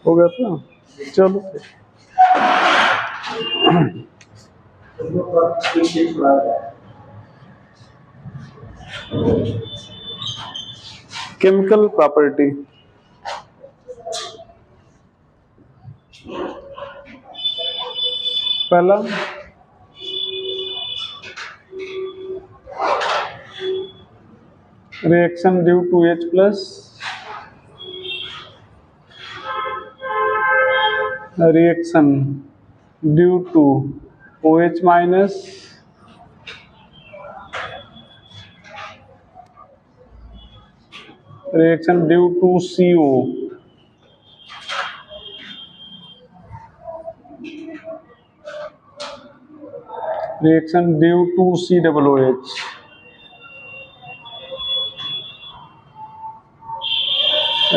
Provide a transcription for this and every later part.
हो गया था, चलो केमिकल प्रॉपर्टी। पहला reaction due to H plus, reaction due to OH minus, reaction due to CO, reaction due to COOH,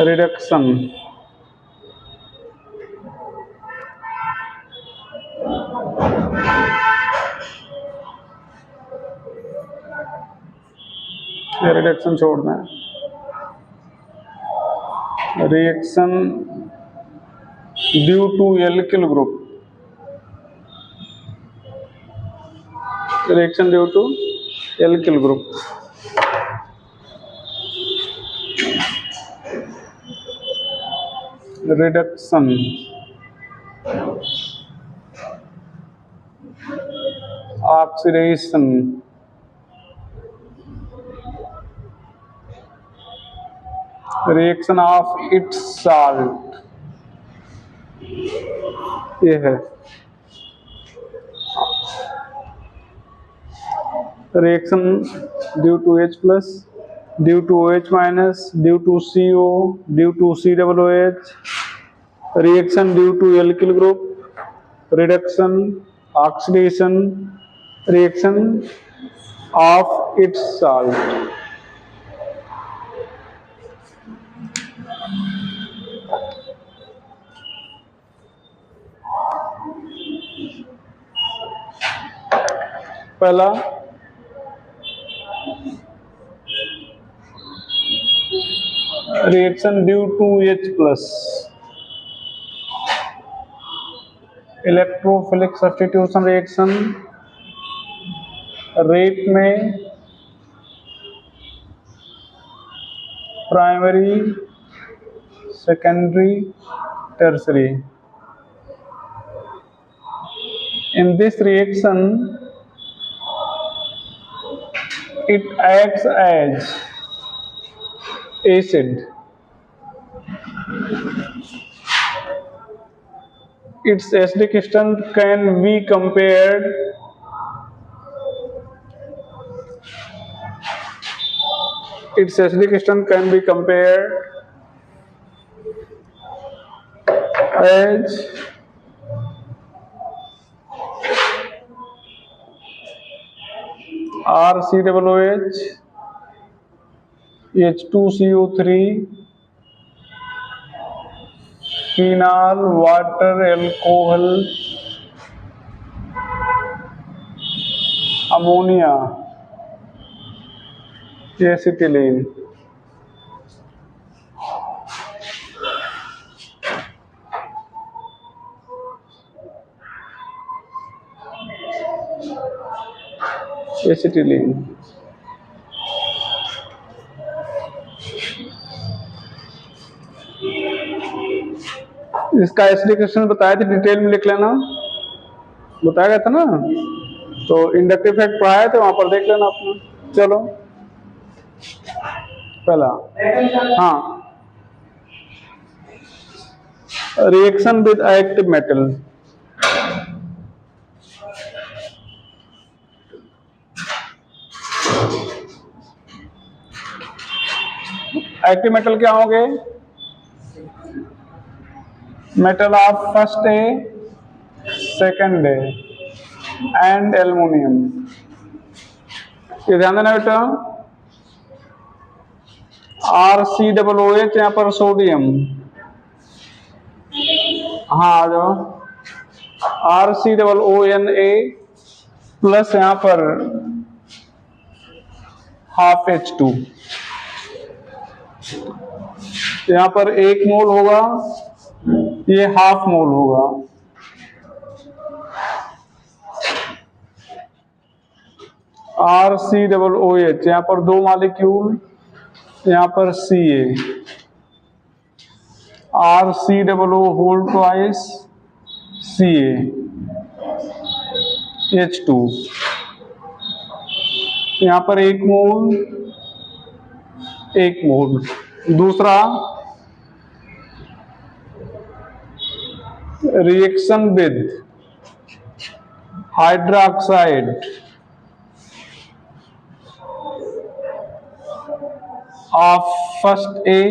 reduction reduction छोड़ दें, reaction due to alkyl group, reaction due to alkyl group, reduction oxidation reaction of its salt, ये है reaction due to H plus, due to OH minus, due to CO, due to COOH, reaction due to alkyl group, reduction, oxidation, reaction of its salt. पहला reaction due to H plus, electrophilic substitution reaction, rate में primary, secondary, tertiary. In this reaction, it acts as acid. Its acidic strength can be compared as RCOOH, H2CO3, phenol, water, alcohol, ammonia, acetylene। Acetylene इसका एसिडिकेशन बताया था, detail में लिख लेना, बताया गया था ना, तो इंडक्टिव इफेक्ट पढ़ाया थे, वहां पर देख लेना अपना। चलो पहला, हाँ, reaction with active metal. Active metal क्या होंगे? Metal of first A, second A and aluminium. ये ध्यान देना बेटा, RCOOH यहाँ पर सोडियम, हाँ आ जाओ, RCOONA प्लस यहाँ पर ½ H2, यहाँ पर 1 मोल होगा, ये हाफ मोल होगा। RCOOH, यहाँ पर 2 मॉलिक्यूल, यहाँ पर Ca, RCOO whole twice Ca, H2, यहाँ पर 1 मोल 1 मोल। दूसरा reaction with hydroxide of first A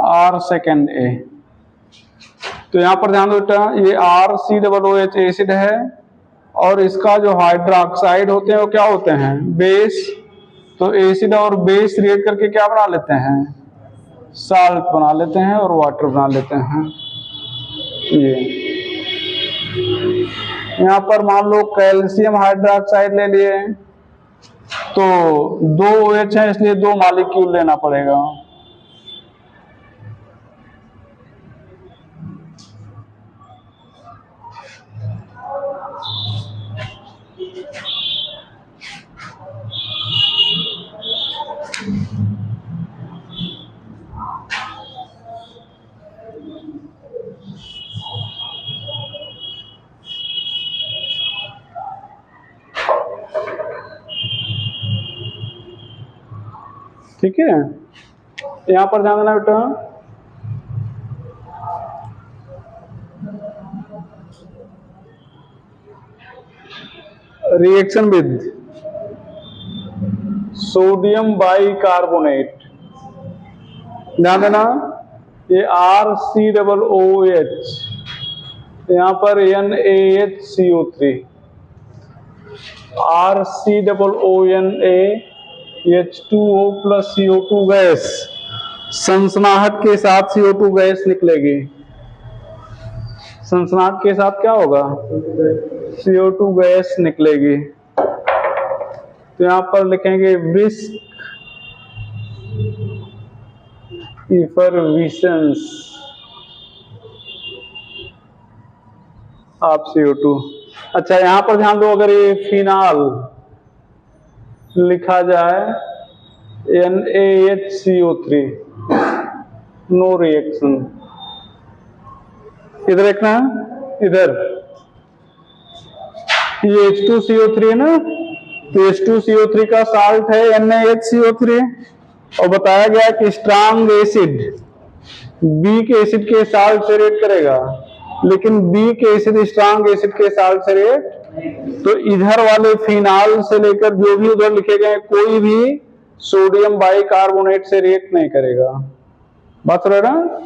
और सेकेंड A। तो यहां पर ध्यान दो बेटा, ये RCOOH एसिड है और इसका जो हाइड्रोक्साइड होते हैं वो क्या होते हैं? बेस। तो एसिड और बेस रिएक्ट करके क्या बना लेते हैं? साल्ट बना लेते हैं और वाटर बना लेते हैं। ये यहाँ पर मान लो कैल्शियम हाइड्रोक्साइड ले लिए, तो 2 OH है इसलिए 2 मॉलिक्यूल लेना पड़ेगा। ठीक है, यहां पर ध्यान देना बेटा, रिएक्शन विद सोडियम बाइकार्बोनेट, ध्यान देना ये RCOOH, यहाँ पर NaHCO3, RCOONA H2O plus CO2 gas, सनसनाहट के साथ CO2 गैस निकलेगी। सनसनाहट के साथ क्या होगा? CO2 गैस निकलेगी। तो यहां पर लिखेंगे ब्रिस्क इफरविसेंस ऑफ CO2। अच्छा, यहां पर ध्यान दो, अगर ये फिनाल लिखा जाए NaHCO3, नो रिएक्शन। इधर देखना, इधर ये H2CO3 है ना, तो H2CO3 का साल्ट है NaHCO3, और बताया गया कि स्ट्रांग एसिड वीक एसिड के साल्ट से रिएक्ट करेगा, लेकिन वीक एसिड स्ट्रांग एसिड के साल्ट से रिएक्ट, तो इधर वाले फिनाल से लेकर जो भी उधर लिखे गए कोई भी सोडियम बाइकार्बोनेट से रिएक्ट नहीं करेगा। बात समझ रहे ना?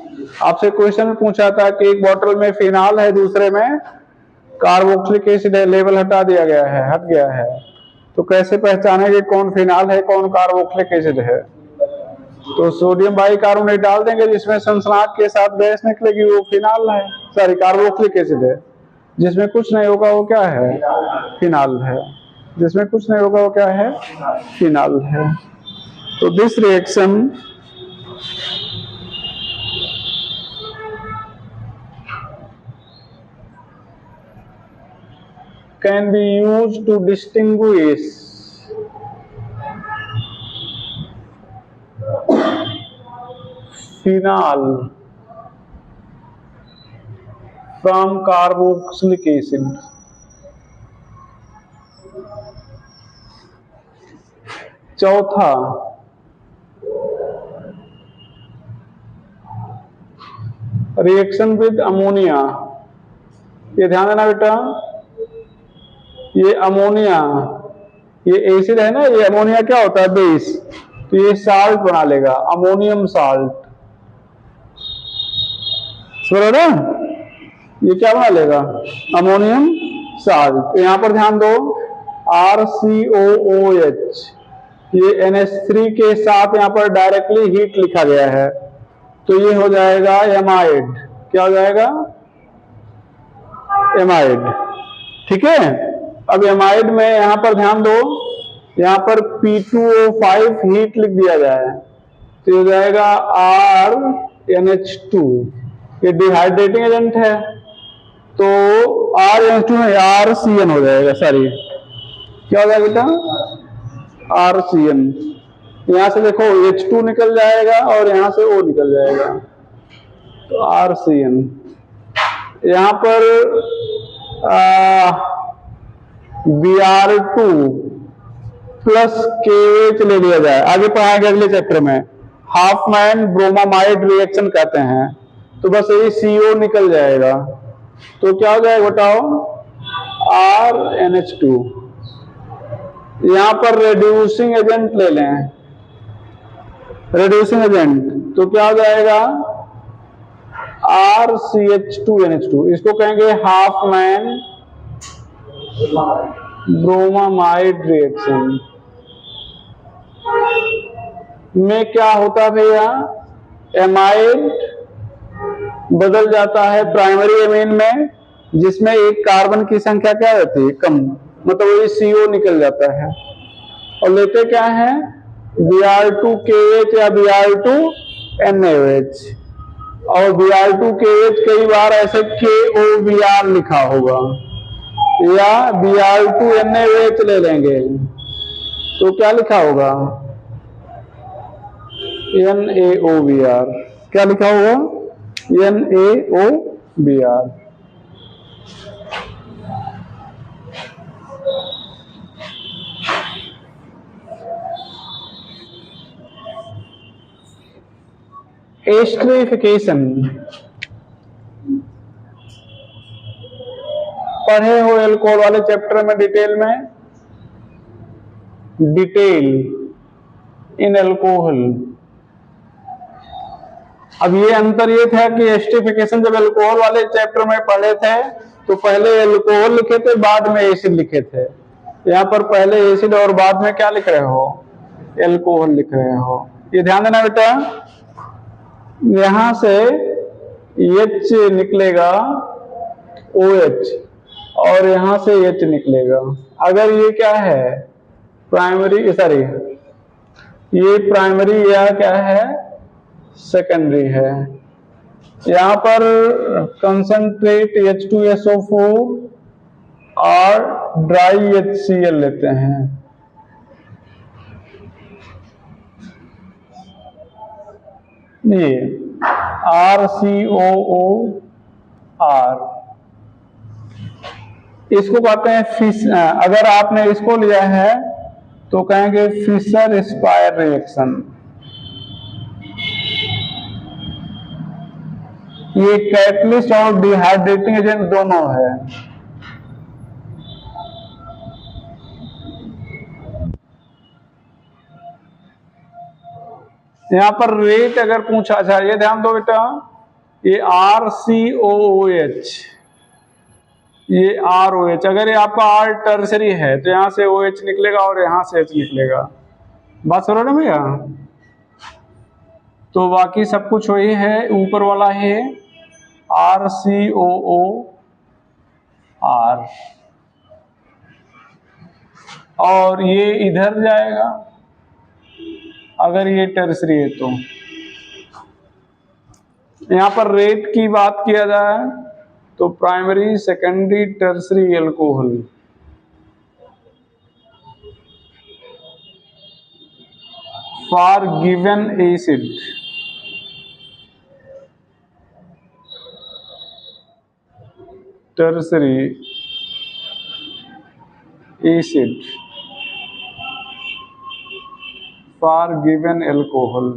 आपसे क्वेश्चन पूछा था कि एक बोतल में फिनाल है, दूसरे में कार्बोक्सिलिक एसिड है, लेवल हटा दिया गया है, हट गया है, तो कैसे पहचानेंगे कौन फिनाल है कौन कार्बोक्सिलिक एसिड है? तो सोडियम बाइकार्बोनेट डाल देंगे, जिसमें सनसनाहट के साथ गैस निकलेगी, वो फिनाल है, सॉरी कार्बोक्सिलिक एसिड है। जिसमें कुछ नहीं होगा वो क्या है? फिनाल है। जिसमें कुछ नहीं होगा वो क्या है? फिनाल है। तो this reaction can be used to distinguish phenol from carboxylic acid. चौथा, रिएक्शन विद अमोनिया। ये ध्यान देना बेटा, ये अमोनिया, ये एसिड है ना, ये अमोनिया क्या होता है? बेस। तो ये साल्ट बना लेगा, अमोनियम साल्ट, समझ ना? ये क्या बना लेगा? Ammonium salt. तो यहां पर ध्यान दो, RCOOH, ये NH3 के साथ यहां पर डायरेक्टली हीट लिखा गया है, तो ये हो जाएगा एमाइड। क्या हो जाएगा? एमाइड। ठीक है, अब एमाइड में यहां पर ध्यान दो, यहाँ पर P2O5 हीट लिख दिया जाए तो हो जाएगा RNH2, ये डिहाइड्रेटिंग एजेंट है तो RNH2 में RCN हो जाएगा, सॉरी क्या हो जाएगा बेटा, RCN। यहां से देखो H2 निकल जाएगा और यहां से O निकल जाएगा तो RCN। यहां पर Br2 प्लस KH ले लिया जाए, आगे पढ़ाएंगे अगले चैप्टर में, हाफमैन ब्रोमामाइड रिएक्शन कहते हैं, तो बस यही CO निकल जाएगा तो क्या हो जाएगा बताओ, RNH2। यहां पर रेड्यूसिंग एजेंट ले लें, रेड्यूसिंग एजेंट तो क्या हो जाएगा, RCH2NH2, इसको कहेंगे हाफमैन ब्रोमामाइड रिएक्शन। में क्या होता है भैया, एमाइड बदल जाता है प्राइमरी एमीन में, जिसमें एक कार्बन की संख्या क्या रहती है, कम, मतलब वही CO निकल जाता है और लेते क्या है Br2KH या Br2NaOH, और Br2KH कई बार ऐसे KOBr लिखा होगा, या Br2NaOH ले लेंगे तो क्या लिखा होगा, NaOBr, क्या लिखा होगा, NaOBr। एस्टरिफिकेशन पढ़े हो एल्कोहल वाले चैप्टर में डिटेल में, डिटेल इन एल्कोहल। अब ये अंतर ये था कि एस्टरिफिकेशन जब एल्कोहल वाले चैप्टर में पढ़े थे तो पहले एल्कोहल लिखे थे, बाद में एसिड लिखे थे। यहाँ पर पहले एसिड और बाद में क्या लिख रहे हो, एल्कोहल लिख रहे हो। ये ध्यान देना बेटा, यहां से H निकलेगा OH और यहां से H निकलेगा। अगर ये क्या है प्राइमरी, सॉरी ये प्राइमरी या क्या है सेकेंडरी है, यहां पर कंसंट्रेट H2SO4 और ड्राई HCl लेते हैं। ये RCOOR, इसको कहते हैं फिश, अगर आपने इसको लिया है तो कहेंगे फिशर स्पायर रिएक्शन। ये कैटलिस्ट और डिहाइड्रेटिंग एजेंट दोनों है। यहां पर रेट अगर पूछा जाए, ये ध्यान दो बेटा, ये RCOOH, ये ROH, अगर ये आपका R टर्सरी है तो यहां से OH निकलेगा और यहां से H निकलेगा। बात सुनो ना भैया, तो बाकी सब कुछ वही है, ऊपर वाला है RCOOR और ये इधर जाएगा अगर ये टर्सरी है तो। यहां पर रेट की बात किया जाए तो primary, secondary, tertiary alcohol. For given acid, tertiary acid for given alcohol.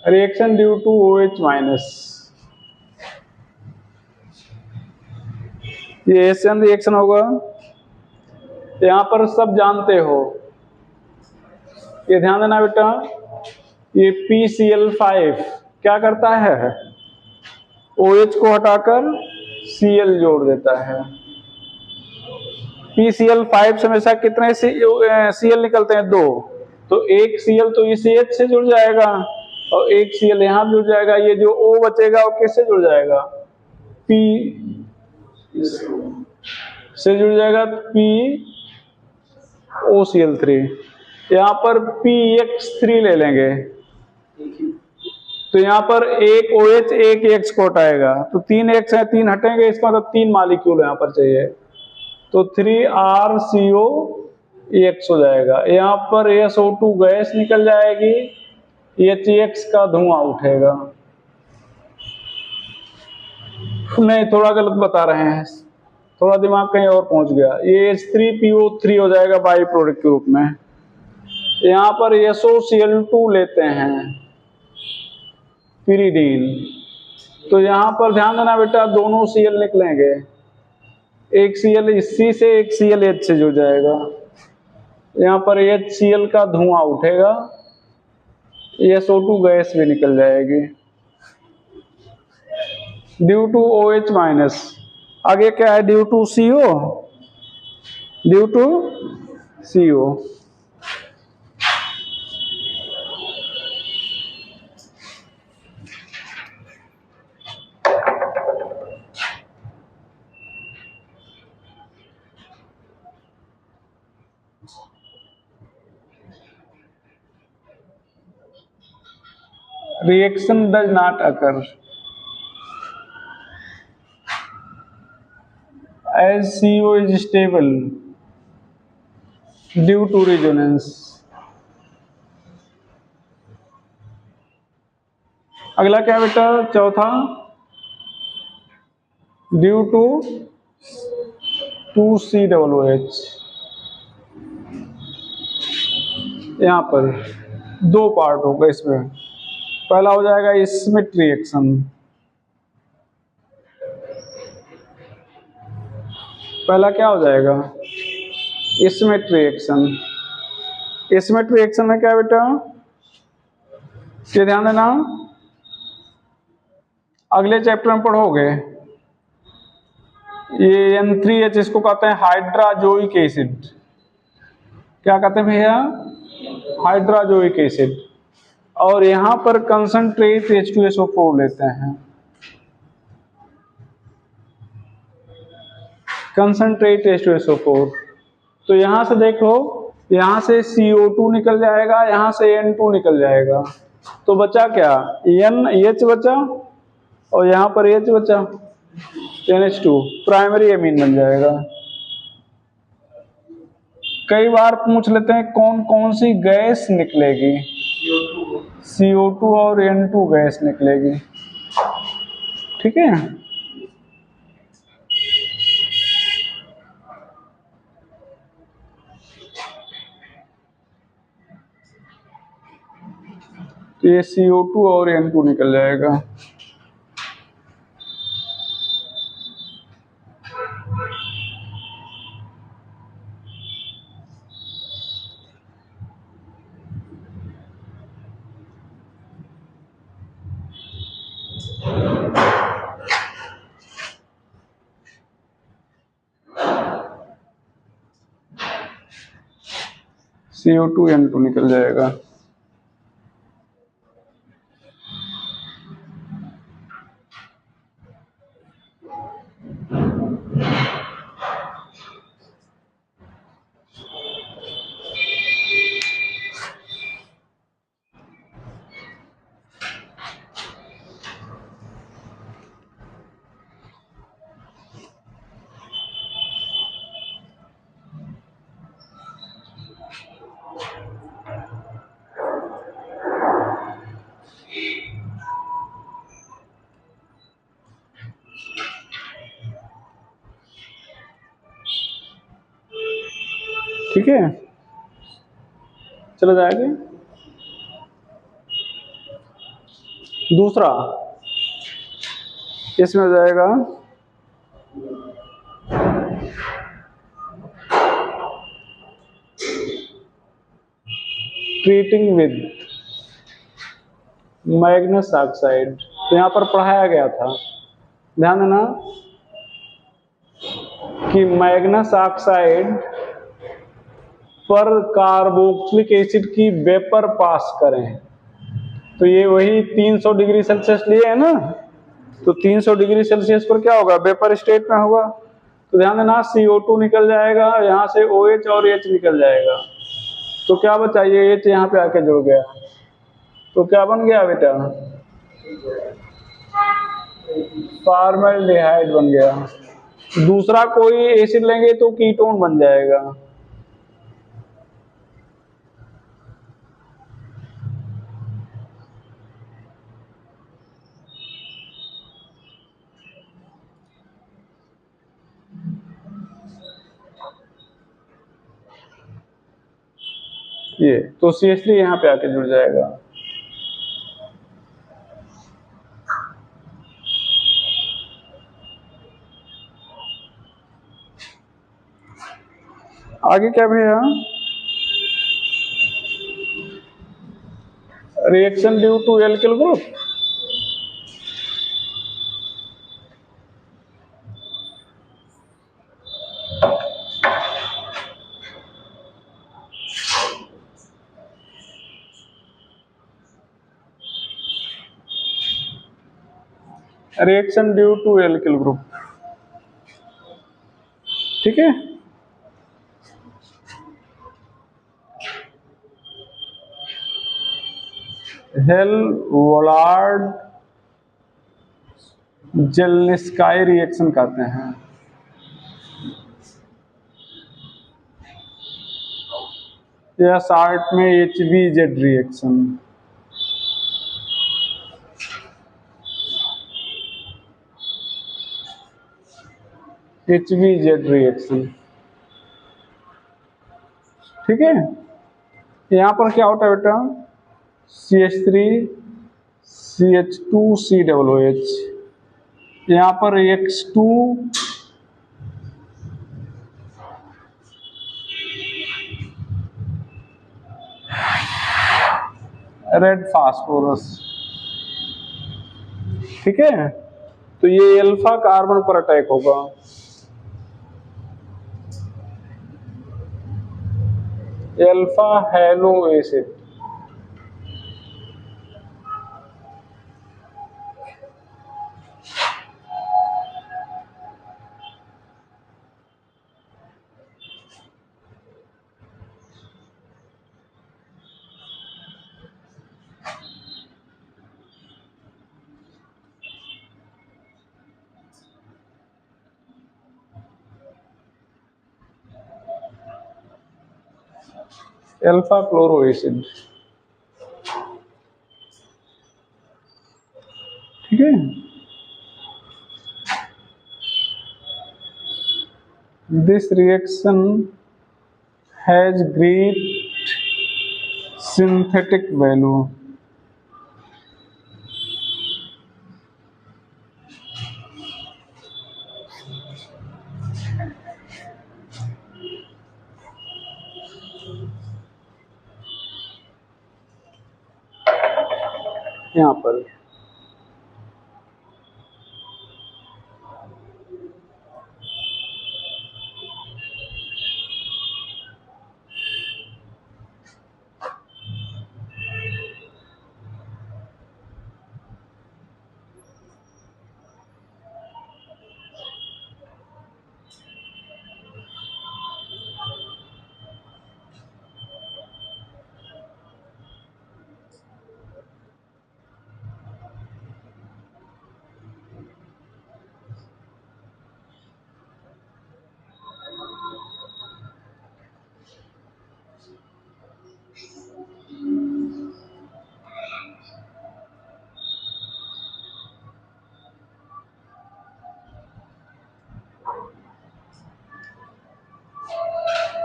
Reaction due to OH minus, ये एशियन रिएक्शन होगा। यहाँ पर सब जानते हो, ये ध्यान देना बेटा, ये PCl5 क्या करता है, OH को हटाकर Cl जोड़ देता है। PCl5 से हमेशा कितने Cl निकलते हैं, 2, तो एक Cl तो इस H से जुड़ जाएगा और एक Cl यहाँ जुड़ जाएगा। ये जो O बचेगा वो किससे जुड़ जाएगा, P से जुड़ जाएगा, POCl3। यहाँ पर PX3 ले लेंगे, तो यहाँ पर एक OH एक X को हटाएगा, तो 3 X है, 3 हटेंगे, इसका मतलब 3 मॉलिक्यूल यहाँ पर चाहिए, तो 3RCOX हो जाएगा। यहाँ पर SO2 गैस निकल जाएगी, HX का धुआं उठेगा। नहीं, थोड़ा गलत बता रहे हैं, थोड़ा दिमाग कहीं और पहुंच गया। ये H3PO3 हो जाएगा बाई प्रोडक्ट के रूप में। यहाँ पर SOCl2 लेते हैं, pyridine, तो यहाँ पर ध्यान देना बेटा, दोनों Cl निकलेंगे, एक Cl इस C से, एक Cl H से जुड़ जाएगा। यहाँ पर HCl का धुआं उठेगा, SO2 गैस भी निकल जाएगी ड्यू टू OH माइनस। आगे क्या है, due to CO, due to CO। Reaction does not occur as CO is stable due to resonance। अगला क्या बेटा, चौथा, ड्यू टू 2COOH। यहाँ पर 2 पार्ट होगा इसमें, पहला हो जाएगा स्मिथ रिएक्शन, पहला क्या हो जाएगा, स्मिथ रिएक्शन। स्मिथ रिएक्शन में क्या बेटा, ये ध्यान देना, अगले चैप्टर में पढ़ोगे। ये N3H, इसको कहते हैं हाइड्राजोइक एसिड। क्या कहते हैं भैया, हाइड्राजोइक एसिड। और यहाँ पर कंसंट्रेट H2SO4 लेते हैं, कंसंट्रेट H2SO4। तो यहाँ से देखो, यहाँ से CO2 निकल जाएगा, यहाँ से N2 निकल जाएगा, तो बचा क्या, NH बचा और यहाँ पर H बचा, NH2, प्राइमरी एमीन बन जाएगा। कई बार पूछ लेते हैं कौन कौन सी गैस निकलेगी, CO2 और N2 गैस निकलेगी, ठीक है। तो ये CO2 और N2 निकल जाएगा। CO2 N2 निकल जाएगा। ठीक है, चलो जाएंगे दूसरा, इसमें हो जाएगा ट्रीटिंग विद मैग्नस ऑक्साइड, तो यहां पर पढ़ाया गया था, ध्यान देना कि मैग्नस ऑक्साइड पर कार्बोक्सिलिक एसिड की वेपर पास करें, तो ये वही 300 डिग्री सेल्सियस लिए है ना, तो 300 डिग्री सेल्सियस पर क्या होगा, वेपर स्टेट में होगा, तो ध्यान देना CO2 निकल जाएगा, यहां से OH और H निकल जाएगा, तो क्या बचा, ये H यहाँ पे आके जुड़ गया, तो क्या बन गया बेटा, फॉर्मल्डिहाइड बन गया। दूसरा कोई एसिड लेंगे तो कीटोन बन जाएगा। ये तो CH3 यहाँ पे आके जुड़ जाएगा। आगे क्या भैया, reaction due to alkyl group, reaction due to alkyl group, ठीक है। हेल-वोलार्ड जेलनिस्काई रिएक्शन कहते हैं। या शॉर्ट में HBZ रिएक्शन, HBZ रिएक्शन, ठीक है। यहां पर क्या होता है बेटा, CH3 CH2 COOH, यहां पर X2 रेड फास्फोरस, ठीक है। तो ये अल्फा कार्बन पर अटैक होगा, alpha hello acid, alpha chloro acid, ठीक है। This reaction has great synthetic value, यहां पर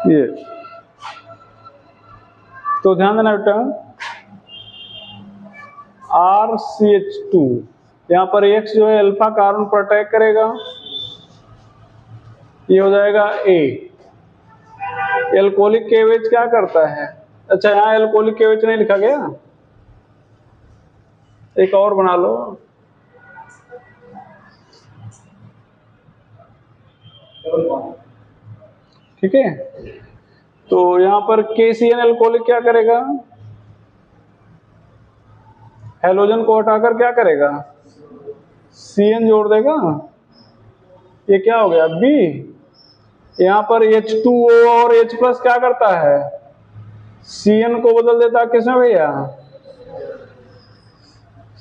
ये, तो ध्यान देना बेटा, RCH2 यहां पर X जो है अल्फा कार्बन पर अटैक करेगा, ये हो जाएगा ए। एल्कोहलिक केवेज क्या करता है? अच्छा यहाँ एल्कोहलिक केवेज नहीं लिखा गया, एक और बना लो। ठीक है, तो यहां पर KCN एल्कोहलिक क्या करेगा? हेलोजन को हटाकर क्या करेगा? CN जोड़ देगा। ये क्या हो गया? B। यहां पर H2O और H प्लस क्या करता है? CN को बदल देता है किसमें भैया?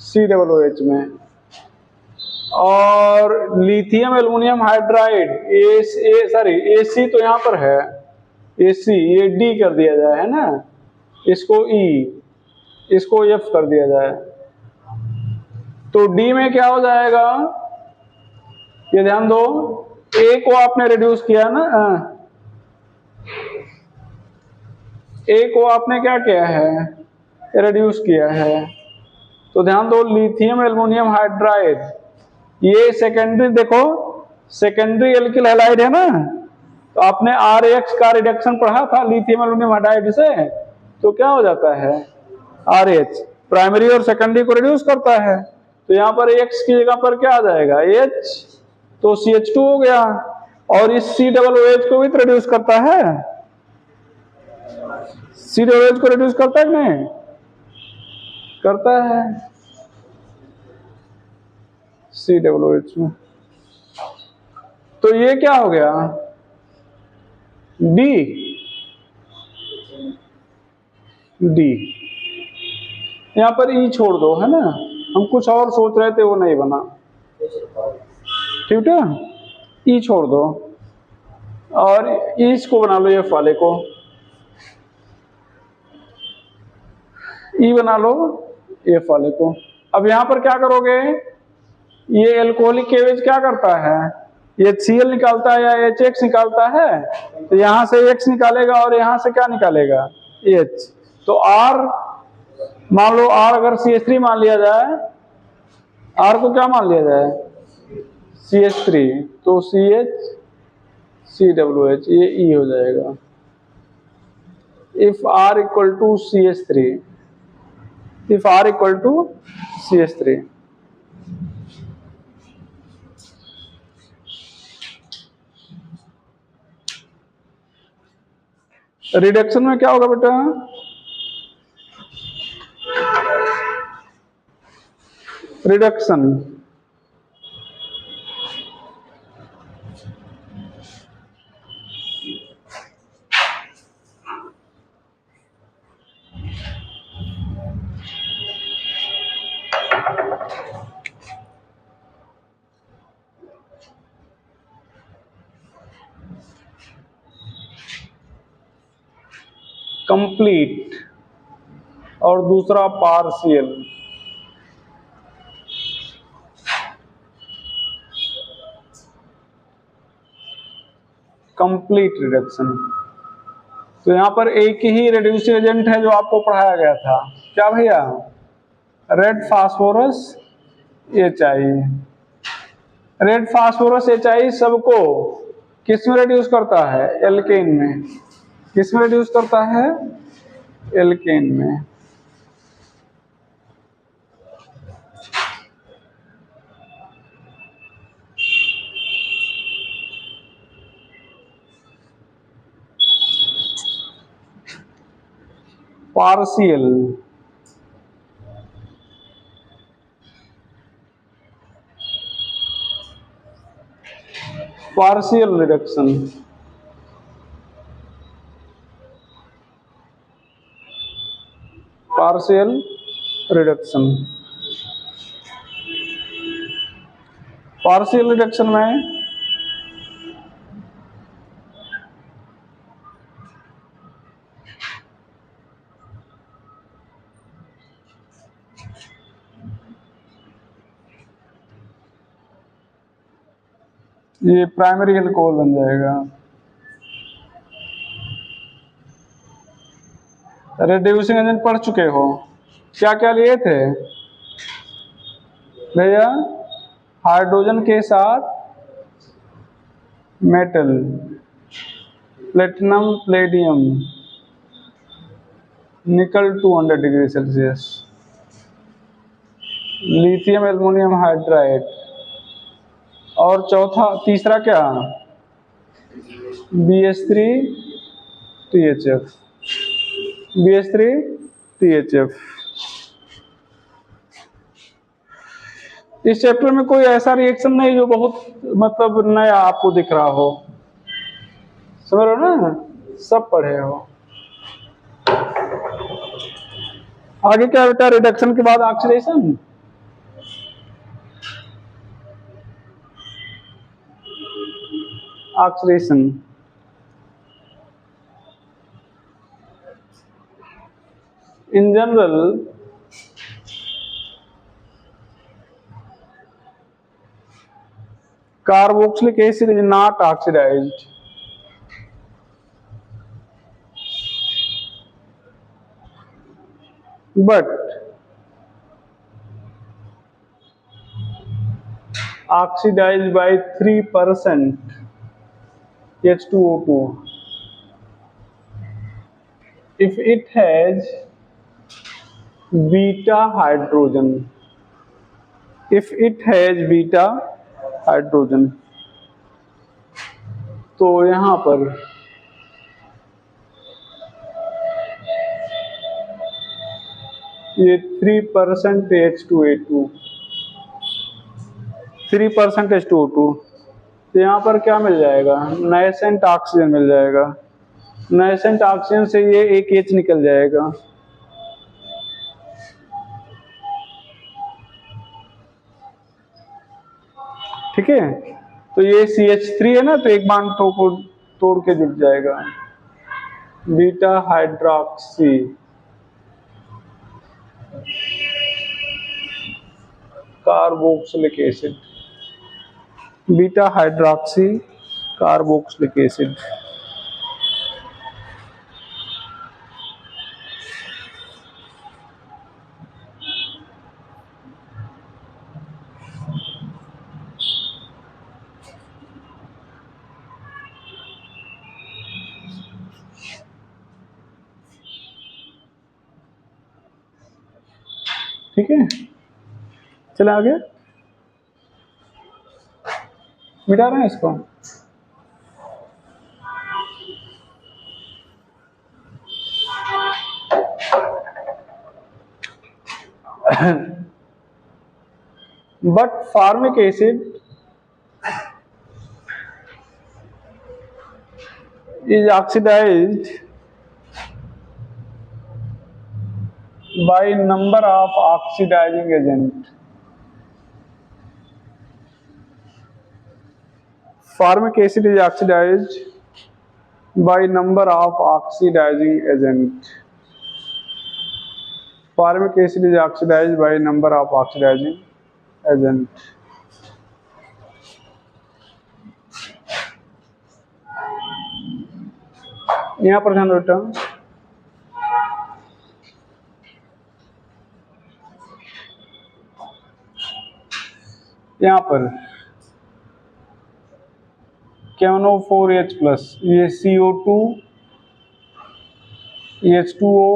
COOH में। और लिथियम एल्युमिनियम हाइड्राइड AC तो यहां पर है, AC ये D कर दिया जाए, है ना, इसको E, इसको F कर दिया जाए, तो D में क्या हो जाएगा? ये ध्यान दो, A को आपने रिड्यूस किया ना, A को आपने क्या किया है? रिड्यूस किया है। तो ध्यान दो, लिथियम एल्युमिनियम हाइड्राइड, ये सेकेंडरी, देखो सेकेंडरी एल्किल हैलाइड है ना, तो आपने RH का रिडक्शन पढ़ा था लिथियम एल्युमिनियम हाइड्राइड से, तो क्या हो जाता है? RH प्राइमरी और सेकेंडरी को रिड्यूस करता है, तो यहाँ पर X की जगह पर क्या आ जाएगा? H, तो CH2 हो गया। और इस COOH को भी तो रिड्यूस करता है, COOH को रिड्यूस करता है कि नहीं? करता है COOH में। तो ये क्या हो गया? D। यहां पर E छोड़ दो, है ना, हम कुछ और सोच रहे थे वो नहीं बना, ठीक है, E छोड़ दो और इसको बना लो, F वाले को E बना लो, F वाले को। अब यहां पर क्या करोगे? ये एल्कोहलिक केवेज क्या करता है? ये Cl निकालता है या HX निकालता है, तो यहां से X निकालेगा और यहां से क्या निकालेगा? H। तो R, मान लो R अगर CH3 मान लिया जाए, R को क्या मान लिया जाए? CH3, तो CH COOH, ये E हो जाएगा। If R equal to CH3, if R equal to CH3, reduction में क्या होगा बेटा? रिडक्शन कंप्लीट और दूसरा पार्शियल। कंप्लीट रिडक्शन, तो यहां पर एक ही रिड्यूसिंग एजेंट है जो आपको पढ़ाया गया था, क्या भैया? Red phosphorus HI। Red phosphorus HI सबको किस में रिड्यूस करता है? एल्केन में। किस में रिड्यूस करता है? एल्केन में। Partial, partial reduction, partial reduction. Partial reduction में ये प्राइमरी अल्कोहल बन जाएगा। रिड्यूसिंग एजेंट पढ़ चुके हो, क्या क्या लिए थे भैया? हाइड्रोजन के साथ मेटल, प्लेटिनम, प्लेडियम, निकल 200 degree Celsius, lithium aluminium hydride, और चौथा तीसरा क्या, BH3 THF, BH3 THF। इस चैप्टर में कोई ऐसा रिएक्शन नहीं जो बहुत मतलब नया आपको दिख रहा हो, समझ रहे हो ना, सब पढ़े हो। आगे क्या बेटा, रिडक्शन के बाद oxidation, oxidation in general carboxylic acid is not oxidized, but oxidized by 3% H2O2 if it has beta hydrogen, if it has beta hydrogen। तो यहां पर ये 3% H2O2, 3% H2O2, तो यहाँ पर क्या मिल जाएगा, नाइसेंट ऑक्सीजन मिल जाएगा, नाइसेंट ऑक्सीजन से ये एक H निकल जाएगा, ठीक है। तो ये CH3 है ना, तो एक बार तो तोड़ के जुड़ जाएगा, beta hydroxy carboxylic acid, beta hydroxy carboxylic acid. ठीक है, चले आगे, मिटा रहे हैं इसको। But formic acid is oxidized by number of oxidizing agent, formic acid is oxidized by number of oxidizing agent, formic acid is oxidized by number of oxidizing agent। यहां पर ध्यान बेटा, यहां पर KNO4H प्लस, ये CO2 H2O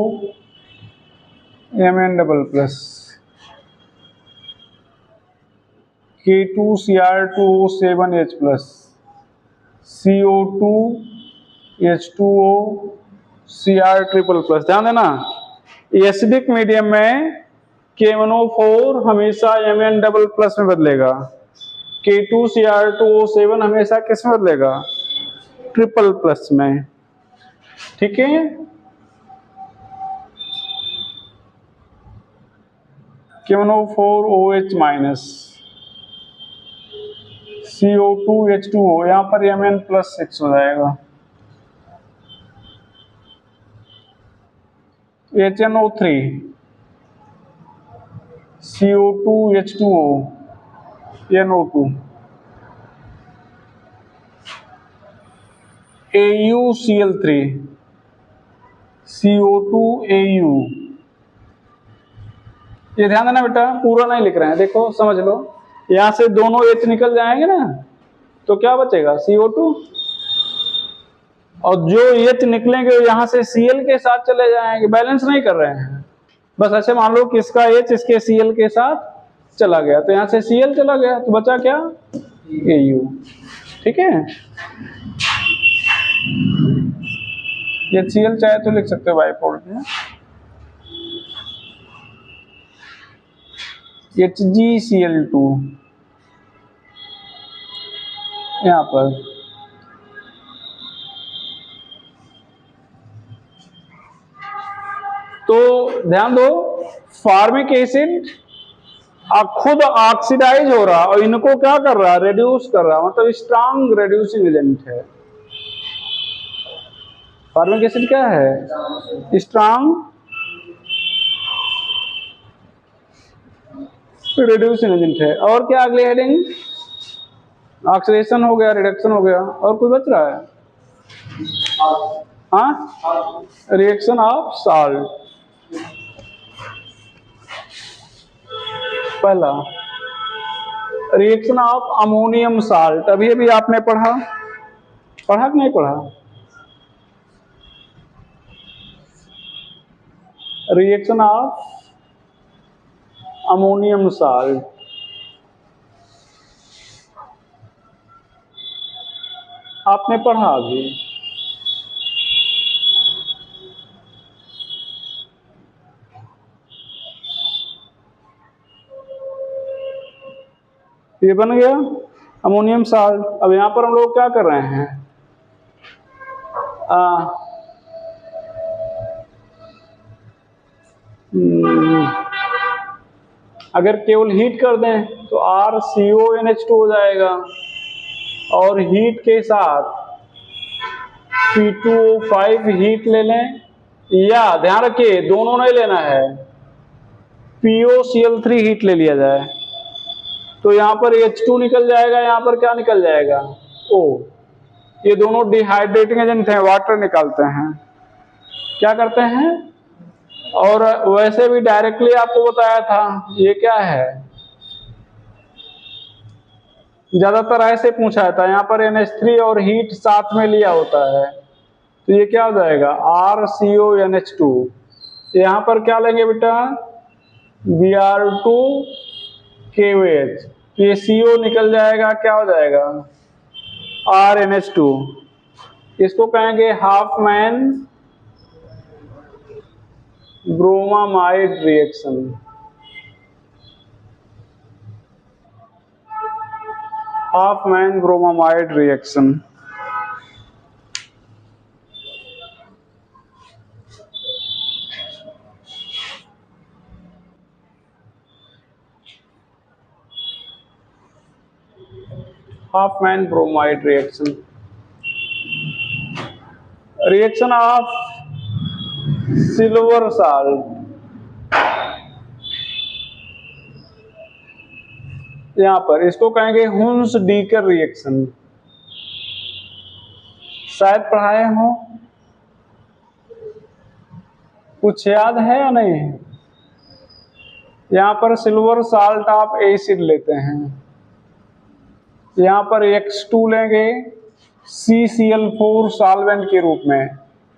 Mn double plus, K2Cr2O7H plus, CO2 H2O Cr triple plus. ध्यान देना, acidic medium में KNO4 हमेशा Mn डबल प्लस में बदलेगा, K2Cr2O7 हमेशा किस में बदलेगा, ट्रिपल प्लस में, ठीक है। KNO4OH माइनस, CO2H2O, यहां पर Mn प्लस 6 हो जाएगा, HNO3 CO2H2O NO2, AuCl3 CO2AU। ये ध्यान देना बेटा, पूरा नहीं लिख रहे हैं, देखो समझ लो, यहां से दोनों H निकल जाएंगे ना, तो क्या बचेगा CO2, और जो H निकलेंगे यहाँ से Cl के साथ चले जाएंगे, बैलेंस नहीं कर रहे हैं। बस ऐसे मान लो कि इसका H इसके Cl के साथ चला गया, तो यहाँ से Cl चला गया, तो बचा क्या, Au। ठीक है, ये Cl चाहे तो लिख सकते हो बाई प्रोडक्ट में, HgCl2 यहाँ पर। तो ध्यान दो, फार्मिक एसिड खुद ऑक्सीडाइज हो रहा और इनको क्या कर रहा, रिड्यूस कर रहा, मतलब स्ट्रांग रिड्यूसिंग एजेंट है। फार्मिक एसिड क्या है, स्ट्रांग रिड्यूसिंग एजेंट है। और क्या अगले हेडिंग, ऑक्सीडेशन हो गया, रिडक्शन हो गया, और कोई बच रहा है, हाँ, रिएक्शन ऑफ साल्ट। पहला रिएक्शन ऑफ अमोनियम साल्ट, अभी अभी आपने पढ़ा कि नहीं पढ़ा, रिएक्शन ऑफ अमोनियम साल्ट, आपने पढ़ा अभी। ये बन गया अमोनियम साल्ट। अब यहां पर हम लोग क्या कर रहे हैं, अगर केवल हीट कर दें तो RCONH2 हो जाएगा, और हीट के साथ P2O5 हीट ले लें, या ध्यान रखिए दोनों नहीं लेना है, POCl3 हीट ले लिया जाए, तो यहां पर H2 निकल जाएगा, यहां पर क्या निकल जाएगा, O। ये दोनों डिहाइड्रेटिंग एजेंट हैं, वाटर निकालते हैं, क्या करते हैं। और वैसे भी डायरेक्टली आपको बताया था, ये क्या है, ज्यादातर ऐसे पूछा था, यहाँ पर NH3 और हीट साथ में लिया होता है, तो ये क्या हो जाएगा, RCONH2। यहाँ पर क्या लेंगे बेटा, Br2KOH, ये CO निकल जाएगा, क्या हो जाएगा, RNH2। इसको कहेंगे Hopman bromamide reaction. Hopman bromamide reaction. Hopman bromide reaction, reaction of silver salt, यहां पर इसको कहेंगे हुन्स डीकर रिएक्शन, शायद पढ़ाए हो, कुछ याद है या नहीं। यहां पर सिल्वर साल्ट आप एसिड लेते हैं, यहां पर X2 लेंगे CCl4 सॉल्वेंट के रूप में,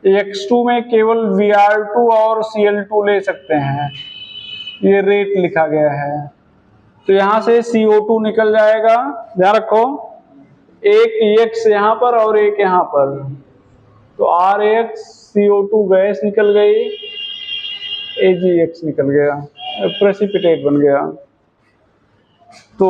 X2 में केवल Br2 और Cl2 ले सकते हैं, ये रेट लिखा गया है। तो यहां से CO2 निकल जाएगा, ध्यान रखो, एक X यहां पर और एक यहां पर, तो RX CO2 गैस निकल गई, AgX निकल गया, प्रेसिपिटेट बन गया। तो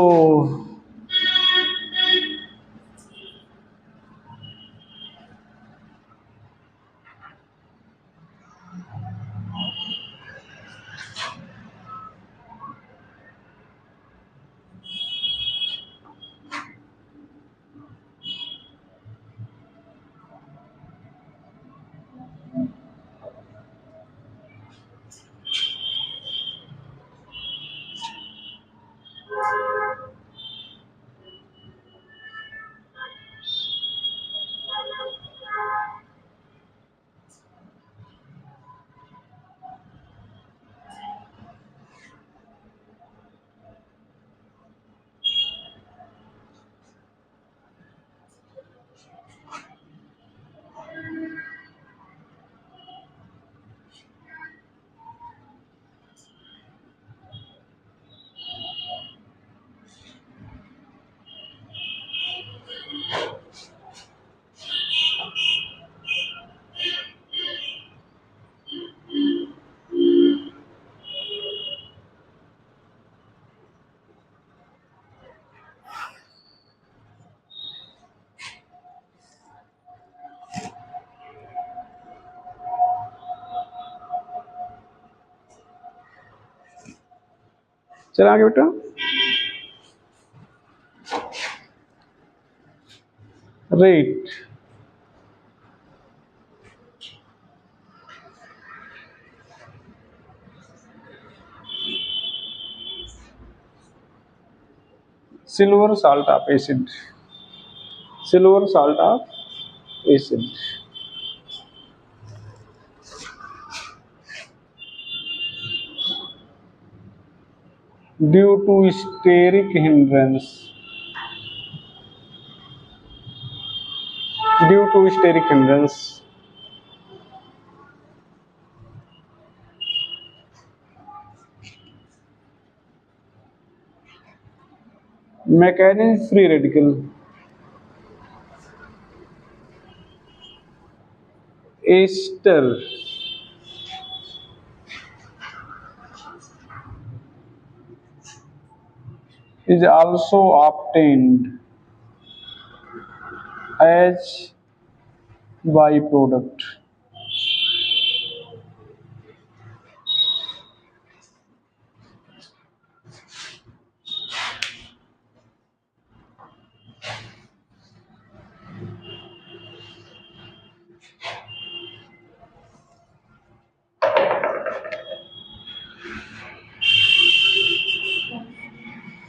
चला आगे बेटा। Rate silver salt of acid, silver salt of acid, due to steric hindrance, due to steric hindrance, mechanism free radical, ester is also obtained as byproduct.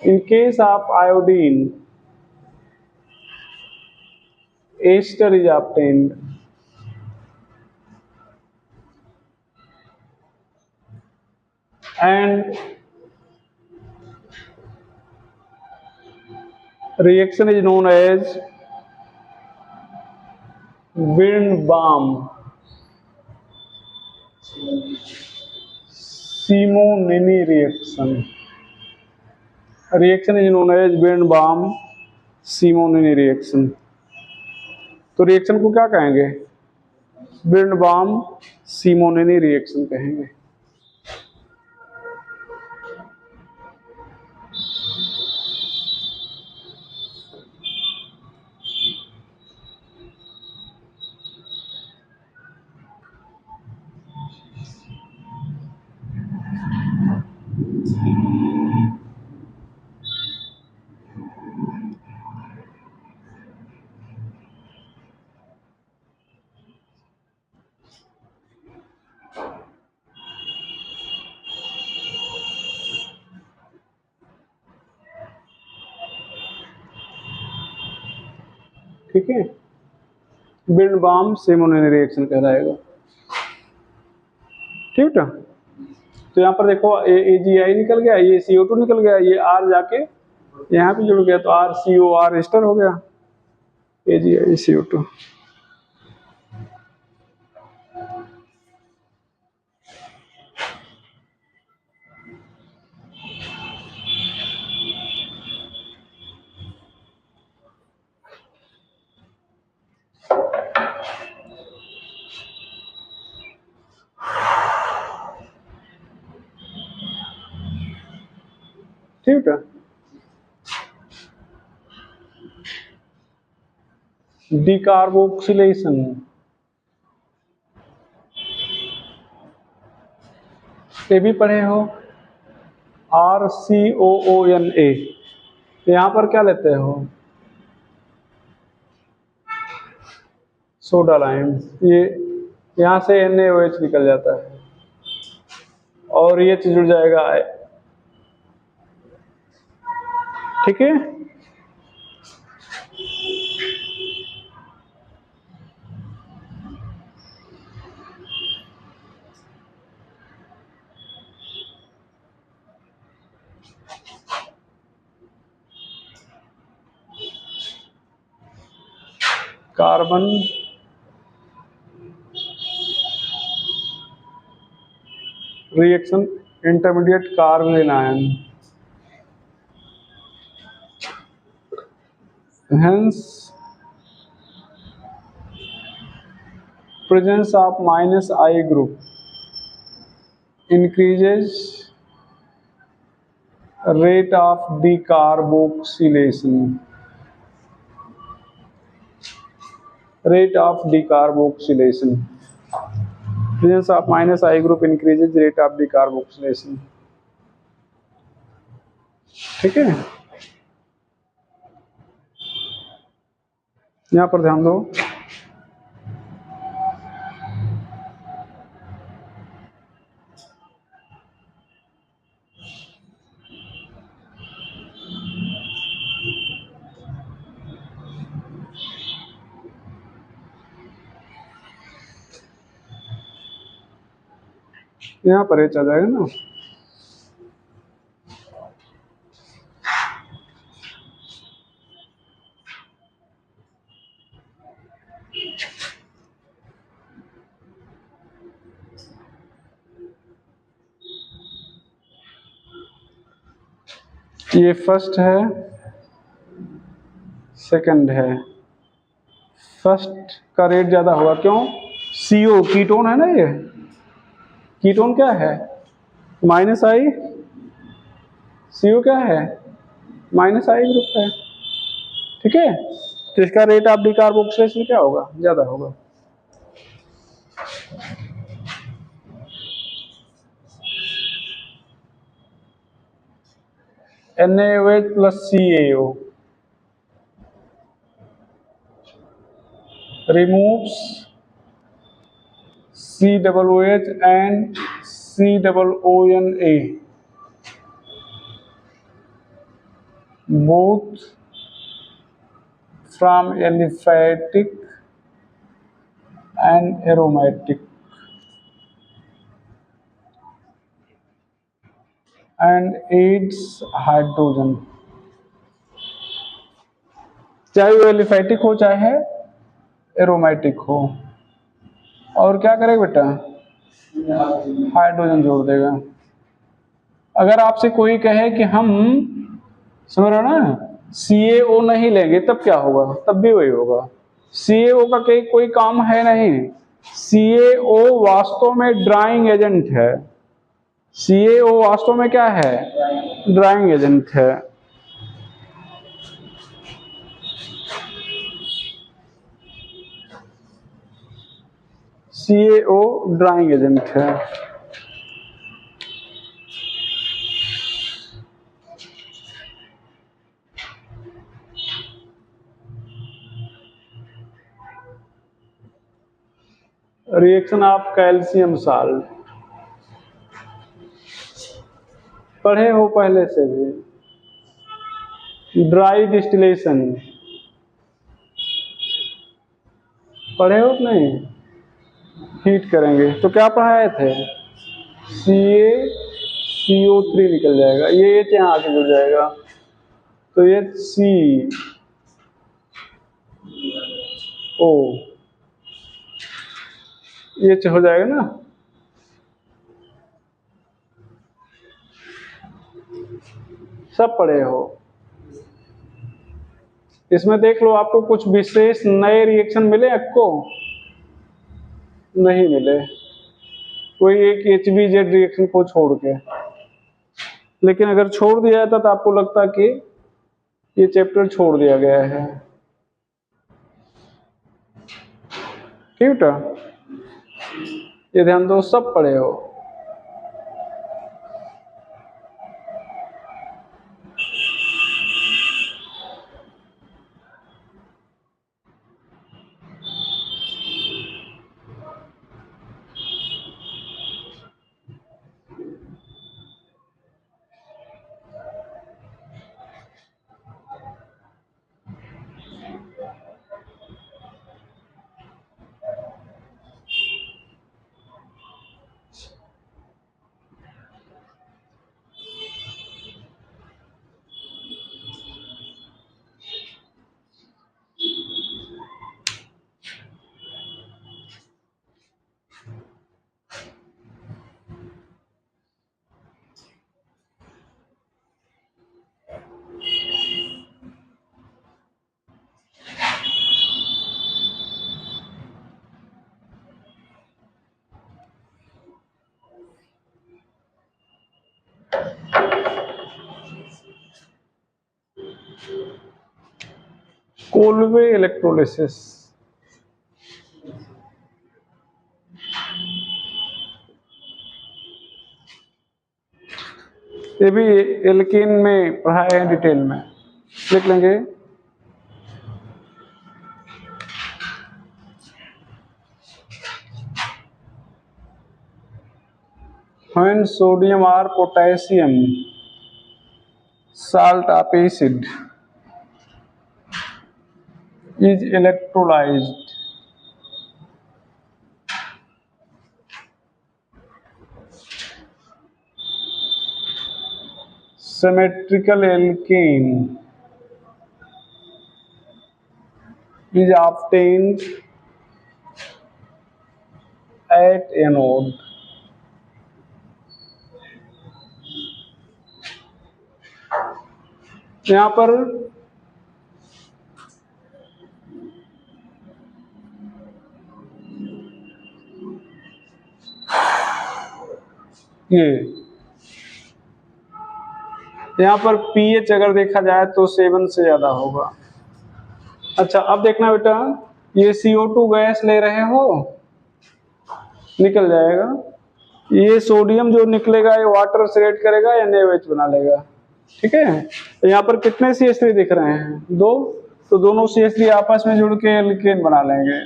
In case of iodine, ester is obtained and reaction is known as Birnbaum Simonini reaction. Reaction is known as Birnbaum Simonini reaction. तो reaction को क्या कहेंगे? बिर्नबाम सिमोनेनी reaction कहेंगे। ठीक है, बिर्नबाम सिमोनेनी reaction कहलाएगा। ठीक है, तो यहाँ पर देखो AgI निकल गया, ये CO2 निकल गया, ये R जाके यहाँ पे जुड़ गया, तो RCOR एस्टर हो गया, AgI CO2। ठीक है, डिकार्बोक्सिलेशन, ये भी पढ़े हो, RCOONA, यहाँ पर क्या लेते हो? सोडा लाइम, ये यहाँ से NaOH निकल जाता है और ये जुड़ जाएगा, ठीक है। Carbon reaction intermediate carbon ion, hence presence of -I group increases rate of decarboxylation, rate of decarboxylation, presence of -I group increases rate of decarboxylation। ठीक है, यहाँ पर ध्यान दो। यहाँ पर एच आ जाएगा ना, ये फर्स्ट है, सेकंड है। फर्स्ट का रेट ज़्यादा होगा, क्यों? CO कीटोन है ना, ये कीटोन क्या है? माइनस आई। CO क्या है? माइनस आई ग्रुप है। ठीक है, तो इसका रेट आप डिकार्बोक्सिलेशन में क्या होगा? ज़्यादा होगा। NaOH plus CaO removes COOH and COONA both from aliphatic and aromatic and aids hydrogen। चाहे वो एलिफैटिक हो चाहे एरोमेटिक हो, और क्या करेगा बेटा? हाइड्रोजन जोड़ देगा। अगर आपसे कोई कहे कि हम, समझ रहे हो ना, CaO नहीं लेंगे तब क्या होगा? तब भी वही होगा। CaO का कोई काम है नहीं। CaO वास्तव में ड्राइंग एजेंट है। CaO वास्तव में क्या है? ड्राइंग एजेंट है। CaO ड्राइंग एजेंट है। रिएक्शन ऑफ कैल्शियम साल्ट पढ़े हो पहले से भी। ड्राई डिस्टिलेशन पढ़े हो कि नहीं? हीट करेंगे तो क्या पढ़ाए थे? CaCO3 निकल जाएगा, ये H यहाँ आके जुड़ जाएगा, तो ये CO H हो जाएगा ना। सब पढ़े हो। इसमें देख लो, आपको कुछ विशेष नए रिएक्शन मिले? आपको नहीं मिले, कोई एक HBZ रिएक्शन को छोड़ के। लेकिन अगर छोड़ दिया जाता तो आपको लगता कि ये चैप्टर छोड़ दिया गया है। ठीक है, ये ध्यान दो, सब पढ़े हो। कोलवे इलेक्ट्रोलिसिस ये भी एल्कीन में पढ़ाए हैं डिटेल में, लिख लेंगे। When sodium or potassium salt of acid is electrolyzed, symmetrical alkane is obtained at anode. यहाँ पर यहाँ पर pH अगर देखा जाए तो 7 से ज्यादा होगा। अच्छा अब देखना बेटा, ये CO2 गैस ले रहे हो, निकल जाएगा। ये सोडियम जो निकलेगा ये वाटर से रिएक्ट करेगा या NaOH बना लेगा, ठीक है। तो यहाँ पर कितने CH3 दिख रहे हैं? 2, तो दोनों CH3 आपस में जुड़ के एल्केन बना लेंगे।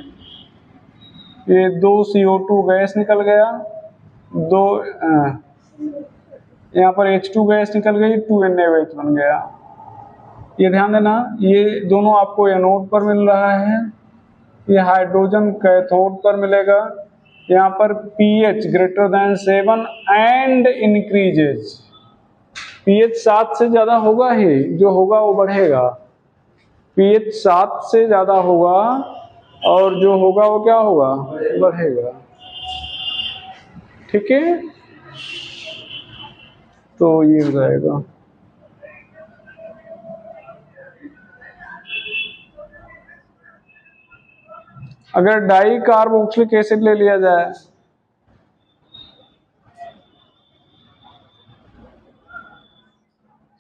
ये 2 CO2 गैस निकल गया, 2 यहाँ पर H2 गैस निकल गई, 2 NaOH बन गया। ये ध्यान देना, ये दोनों आपको एनोड पर मिल रहा है, ये हाइड्रोजन कैथोड पर मिलेगा। यहाँ पर pH greater than 7 and increases, pH 7 से ज्यादा होगा ही, जो होगा वो बढ़ेगा। pH 7 से ज्यादा होगा और जो होगा वो क्या होगा? बढ़ेगा, ठीक है। तो ये हो जाएगा। अगर डाई कार्बोक्सिलिक एसिड ले लिया जाए,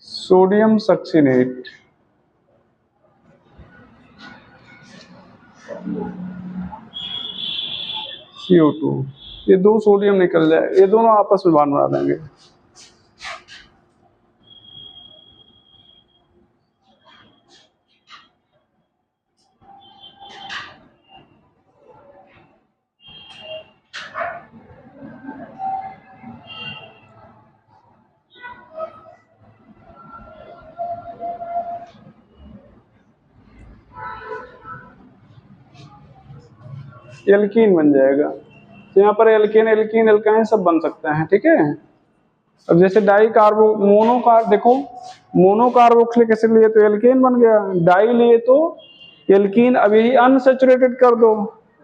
सोडियम सक्सिनेट, CO2, ये 2 सोडियम निकल जाए, ये दोनों आपस में बॉन्ड बना देंगे। एल्कीन बन जाएगा। तो यहाँ पर एल्केन, एल्कीन, एल्काइन सब बन सकते हैं, ठीक है। अब जैसे डाई कार्बो मोनोकार्ब, देखो मोनोकार्बोक्सिलिक एसिड लिए तो एल्केन बन गया, डाई लिए तो एल्कीन, अब यही अनसैचुरेटेड कर दो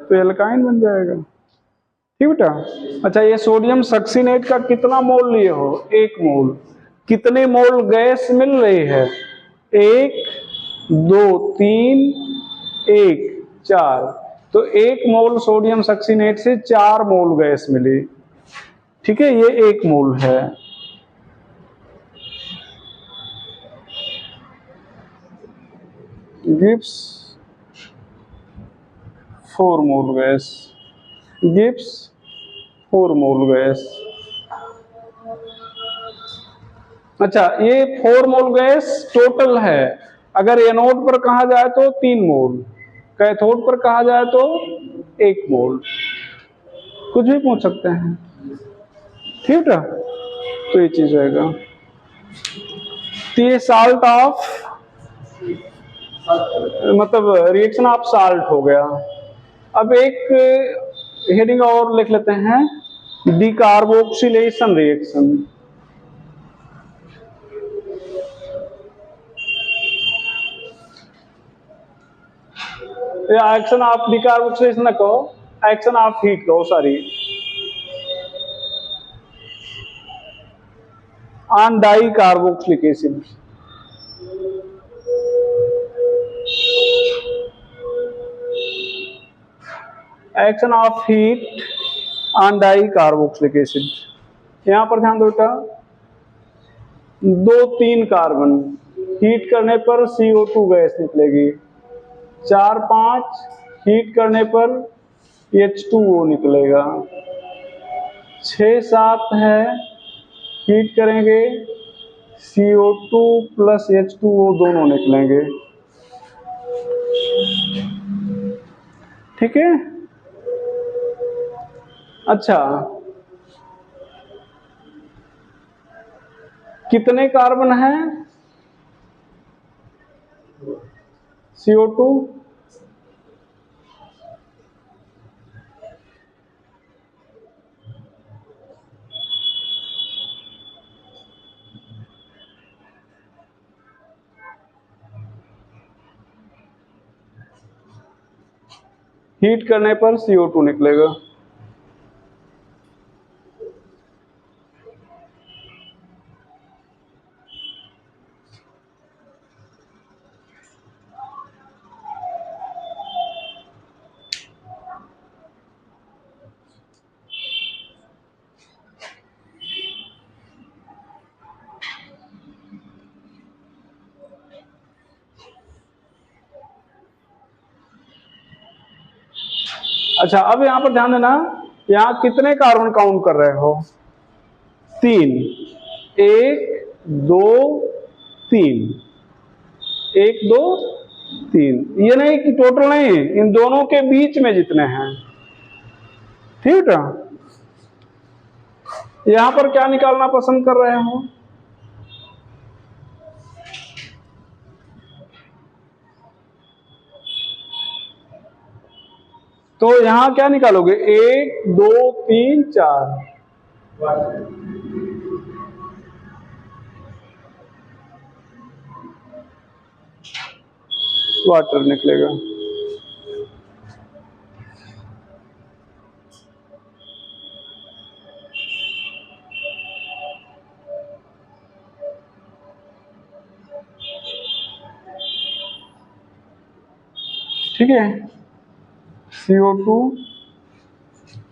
तो एल्काइन बन जाएगा, ठीक बेटा। अच्छा ये सोडियम सक्सिनेट का कितना मोल लिए हो? 1 मोल। कितने मोल गैस मिल रही है? 1 2 3 1 4, तो 1 मोल सोडियम सक्सिनेट से 4 मोल गैस मिली, ठीक है। ये 1 मोल है। गिव्स 4 मोल गैस, गिव्स 4 मोल गैस। अच्छा ये 4 मोल गैस टोटल है। अगर एनोड पर कहा जाए तो 3 मोल, कैथोड पर कहा जाए तो 1 मोल, कुछ भी पूछ सकते हैं, ठीक है। तो ये चीज रहेगा। तो ये साल्ट ऑफ, मतलब रिएक्शन ऑफ साल्ट हो गया। अब एक हेडिंग और लिख लेते हैं, decarboxylation reaction. Action of decarboxylation ना कहो, एक्शन ऑफ हीट कहो, sorry, on di carboxylic acid. Action of heat on di carboxylic acid. यहां पर ध्यान दो बेटा, 2-3 कार्बन हीट करने पर CO2 गैस निकलेगी, 4-5 हीट करने पर H2O निकलेगा, 6-7 है हीट करेंगे CO2 प्लस H2O दोनों निकलेंगे। ठीक है। अच्छा, कितने कार्बन हैं? CO2 हीट करने पर CO2 निकलेगा। अच्छा, अब यहां पर ध्यान देना, यहां कितने कार्बन काउंट कर रहे हो? 3। 1 2 3, 1 2 3। ये नहीं कि टोटल नहीं, इन दोनों के बीच में जितने हैं। ठीक है। यहां पर क्या निकालना पसंद कर रहे हो? तो यहां क्या निकालोगे? 1 2 3 4। वाटर निकलेगा। ठीक है। CO2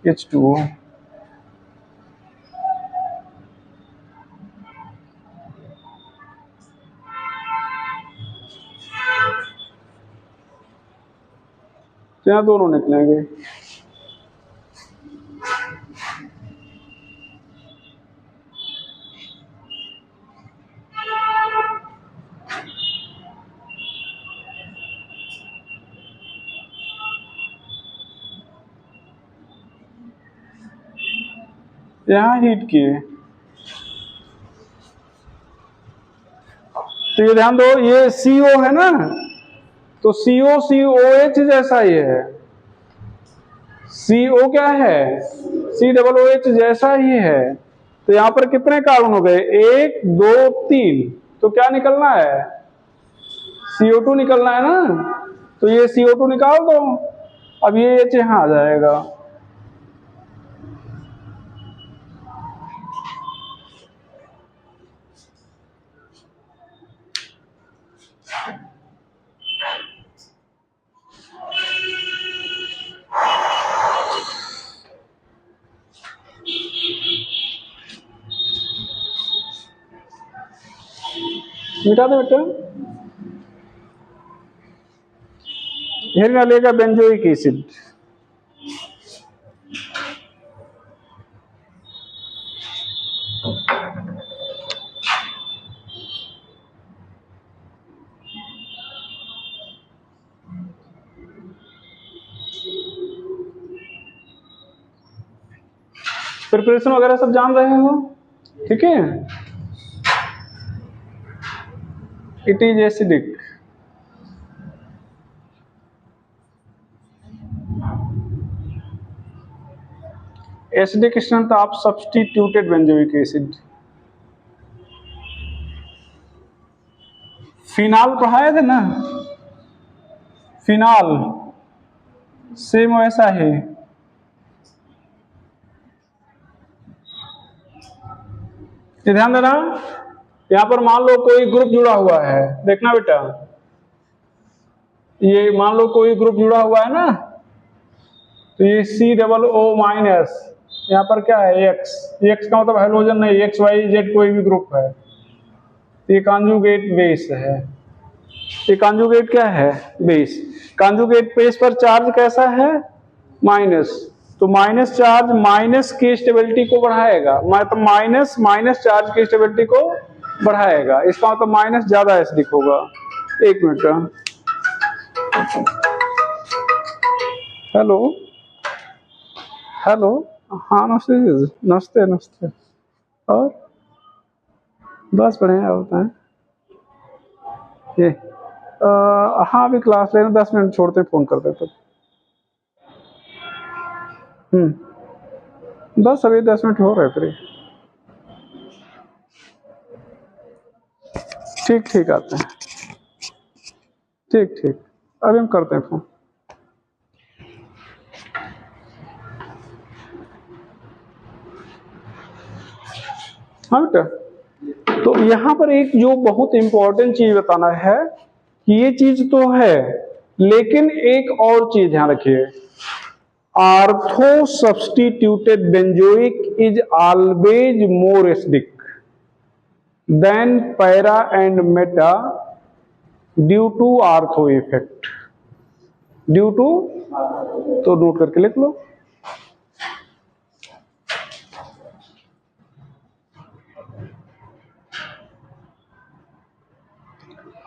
H2O। तो यहाँ दोनों निकलेंगे। यहां हीट किए, तो ये ध्यान दो, ये CO है ना, तो CO COH जैसा ही है। CO क्या है? COOH जैसा ही है। तो यहां पर कितने कार्बन हो गए? 1 2 3। तो क्या निकलना है? CO2 निकलना है ना, तो ये CO2 निकाल दो। अब ये H यहां आ जाएगा। मिटा दो बेटा। फिर डालेगा बेंजोइक एसिड। प्रिपरेशन वगैरह सब जान रहे हो? ठीक है। It is acidic. Acidic strength of substituted benzoic acid. Phenol पढ़ाए थे ना, फिनाल सेम वैसा ही। ध्यान देना, यहां पर मान लो कोई ग्रुप जुड़ा हुआ है, देखना बेटा, ये मान लो कोई ग्रुप जुड़ा हुआ है ना, तो ये COO-, यहाँ पर क्या है? X का मतलब हाइड्रोजन नहीं, XYZ कोई भी ग्रुप है, ये कॉन्जुगेट बेस है। ये कॉन्जुगेट क्या है? बेस। कॉन्जुगेट बेस पर चार्ज कैसा है? माइनस। तो माइनस चार्ज माइनस की स्टेबिलिटी को बढ़ाएगा, मतलब माइनस चार्ज की स्टेबिलिटी को बढ़ाएगा, इसका मतलब माइनस ज्यादा एसिडिक होगा। एक मिनट, हेलो हेलो, हाँ नमस्ते नमस्ते नमस्ते, और बस बढ़िया होता है ये। हाँ अभी क्लास ले रहे हैं, 10 मिनट छोड़ते फोन कर देते। बस अभी 10 मिनट हो रहे फ्री। ठीक ठीक आते हैं, ठीक ठीक, अभी हम करते हैं फोन। हाँ बेटा, तो यहाँ पर एक जो बहुत इंपॉर्टेंट चीज बताना है कि ये चीज तो है, लेकिन एक और चीज ध्यान रखिए, ortho substituted benzoic is always more acidic than para and meta due to ortho effect. Due to, तो नोट करके लिख लो।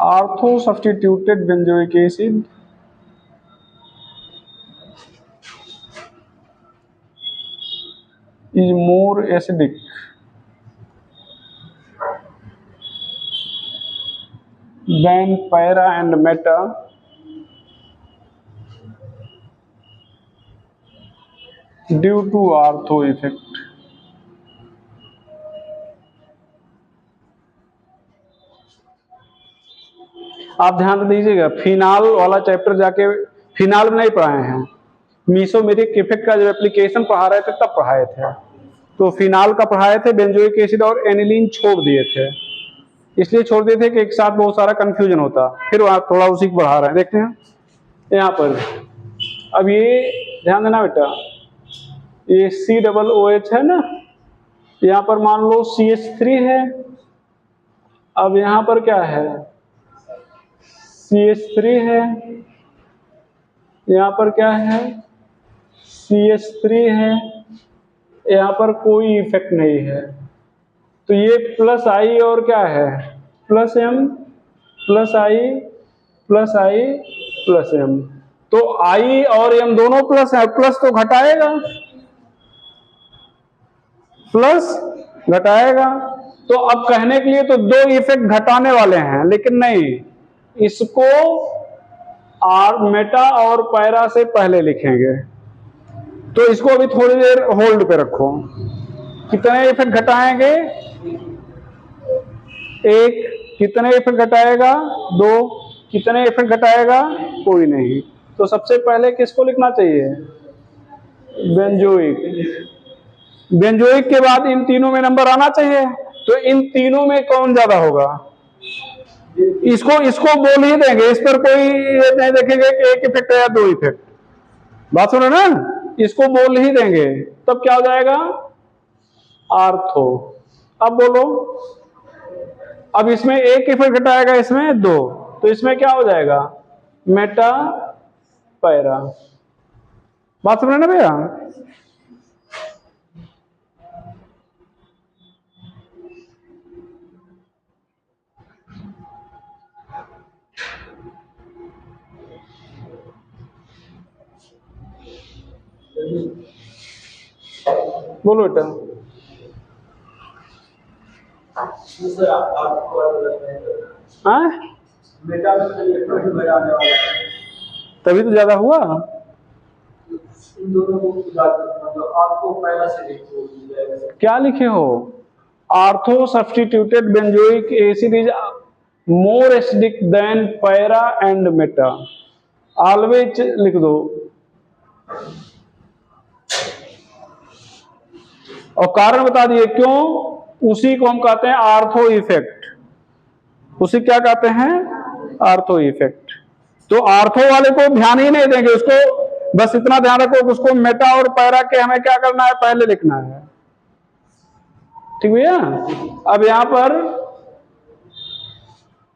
Ortho substituted benzoic acid is more acidic than para and meta due to ortho effect। आप ध्यान दीजिएगा, phenol वाला chapter जाके phenol में नहीं पढ़ाए हैं, मीसोमेरिक इफेक्ट का जो एप्लीकेशन पढ़ा रहे थे तब पढ़ाए थे, तो फिनाल का पढ़ाए थे, बेंजोइक एसिड और एनिलीन छोड़ दिए थे, इसलिए छोड़ दिए थे कि एक साथ बहुत सारा कंफ्यूजन होता, फिर वहां थोड़ा उसी को बढ़ा रहे हैं। देखते हैं यहाँ पर, अब ये ध्यान देना बेटा, ये COOH है ना, यहाँ पर मान लो CH3 है, अब यहाँ पर क्या है, CH3 है, यहाँ पर क्या है, CH3 है, यहाँ पर कोई इफेक्ट नहीं है, तो ये प्लस आई और क्या है, प्लस एम, प्लस आई प्लस आई प्लस एम, तो आई और एम दोनों प्लस है, प्लस तो घटाएगा, प्लस घटाएगा, तो अब कहने के लिए तो दो इफेक्ट घटाने वाले हैं, लेकिन नहीं, इसको मेटा और पैरा से पहले लिखेंगे, तो इसको अभी थोड़ी देर होल्ड पे रखो। कितने इफेक्ट घटाएंगे, एक, कितने इफेक्ट घटाएगा, दो, कितने इफेक्ट घटाएगा, कोई नहीं, तो सबसे पहले किसको लिखना चाहिए, बेंजोइक। बेंजोइक के बाद इन तीनों में नंबर आना चाहिए, तो इन तीनों में कौन ज्यादा होगा, इसको बोल ही देंगे, इस पर कोई नहीं देखेंगे कि एक इफेक्ट है या दो इफेक्ट, बात सुनो ना, इसको बोल ही देंगे, तब क्या हो जाएगा, आर्थो। अब बोलो, अब इसमें एक इफेक्ट घटाएगा, इसमें दो, तो इसमें क्या हो जाएगा, मेटा पैरा, बात सुन रहे ना भैया। बोलो बेटा, तभी तो ज्यादा हुआ, क्या लिखे हो, ortho substituted benzoic acid is more acidic than para and Meta, always लिख दो, और कारण बता दिए क्यों, उसी को हम कहते हैं आर्थो इफेक्ट, उसी क्या कहते हैं, आर्थो इफेक्ट। तो आर्थो वाले को ध्यान ही नहीं देंगे, उसको बस इतना ध्यान रखो कि उसको मेटा और पैरा के हमें क्या करना है, पहले लिखना है, ठीक भैया। अब यहां पर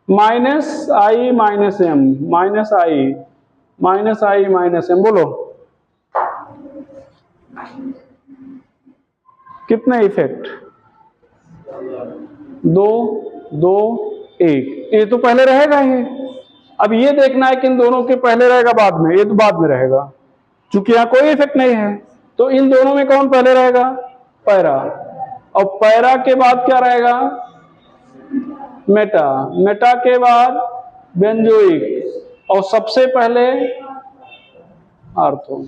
माइनस आई माइनस एम, माइनस आई माइनस आई माइनस एम, बोलो कितने इफेक्ट, दो, 2 1, ये तो पहले रहेगा ही। अब ये देखना है कि इन दोनों के पहले रहेगा बाद में, ये तो बाद में रहेगा, क्योंकि यहां कोई इफेक्ट नहीं है। तो इन दोनों में कौन पहले रहेगा? पैरा। और पैरा के बाद क्या रहेगा? मेटा। मेटा के बाद बेंजोइक, और सबसे पहले आर्थो।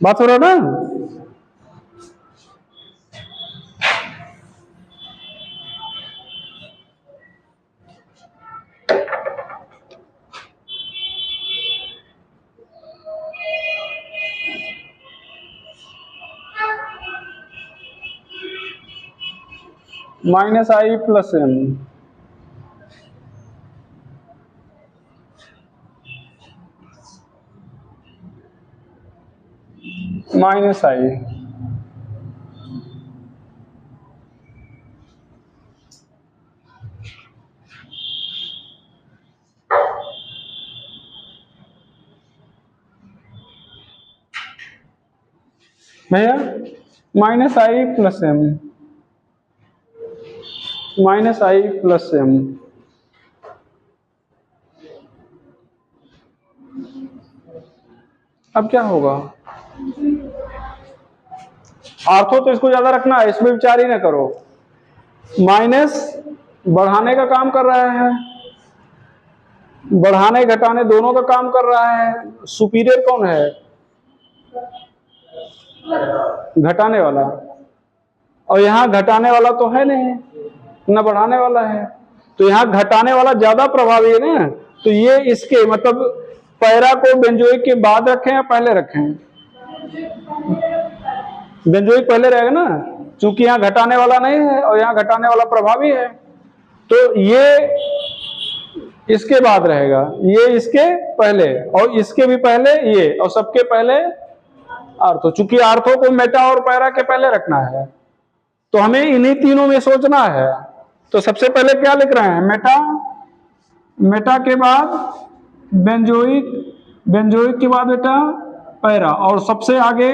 बात हो रहा ना? -I + M, -I। भैया -I + M, -I + M। अब क्या होगा? आर्थो तो इसको ज्यादा रखना है, इसमें विचार ही ना करो। माइनस बढ़ाने का काम कर रहा है, बढ़ाने घटाने दोनों का काम कर रहा है। सुपीरियर कौन है? घटाने वाला। और यहां घटाने वाला तो है नहीं, न बढ़ाने वाला है, तो यहां घटाने वाला ज्यादा प्रभावी है ना। तो ये इसके मतलब पैरा को बेंजोइक के बाद रखें या पहले रखें? बेंजोइक पहले रहेगा ना, क्योंकि यहाँ घटाने वाला नहीं है और यहाँ घटाने वाला प्रभावी है। तो ये इसके बाद रहेगा, ये इसके पहले, और इसके भी पहले ये, और सबके पहले आर्थो। चूंकि आर्थो को मेटा और पैरा के पहले रखना है, तो हमें इन्हीं तीनों में सोचना है। तो सबसे पहले क्या लिख रहे हैं? मेटा, मेटा के बाद बेंजोइक, बेंजोइक के बाद बेटा पैरा, और सबसे आगे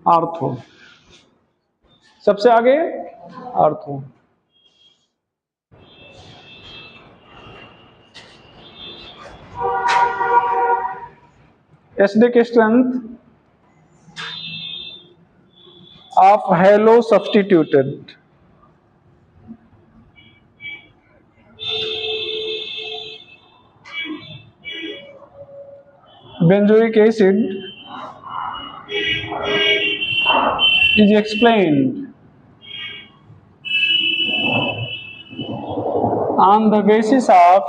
आर्थो, सबसे आगे ortho. Acidic strength of halo substituted, benzoic acid is explained on the basis of,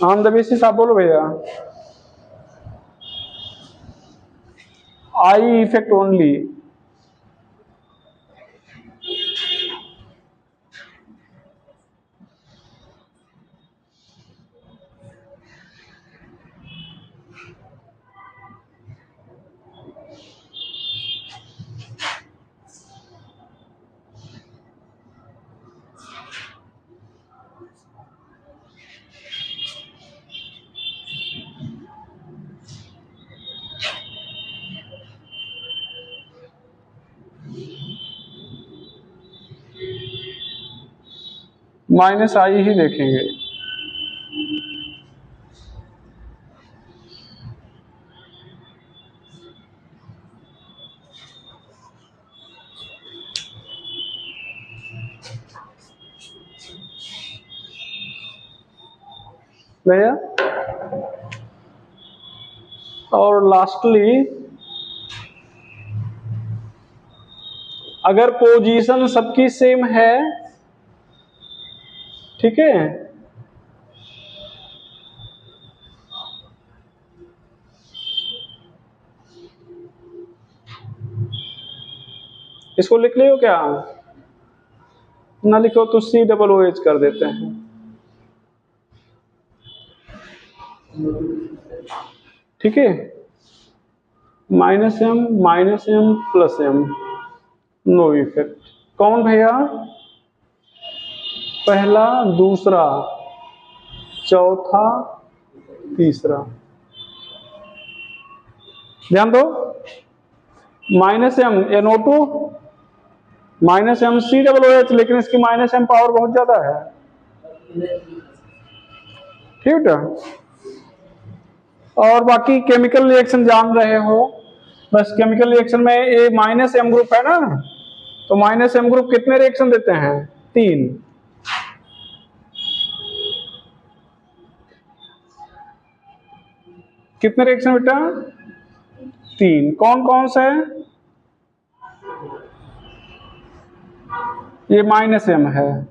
on the basis of, बोलो भैया, I effect only। -I ही देखेंगे। भैया और लास्टली, अगर पोजीशन सबकी सेम है, ठीक है, इसको लिख लियो क्या? ना लिखो तो COOH कर देते हैं। ठीक है, -M + M, नो इफेक्ट। कौन भैया? पहला, दूसरा, चौथा, तीसरा। ध्यान दो, -M NO2, minus M C double O H, लेकिन इसकी माइनस एम पावर बहुत ज्यादा है। ठीक है, और बाकी केमिकल रिएक्शन जान रहे हो, बस केमिकल रिएक्शन में ये माइनस एम ग्रुप है ना, तो माइनस एम ग्रुप कितने रिएक्शन देते हैं? 3। कितने रिएक्शन बेटा? 3। कौन कौन से? ये माइनस एम है,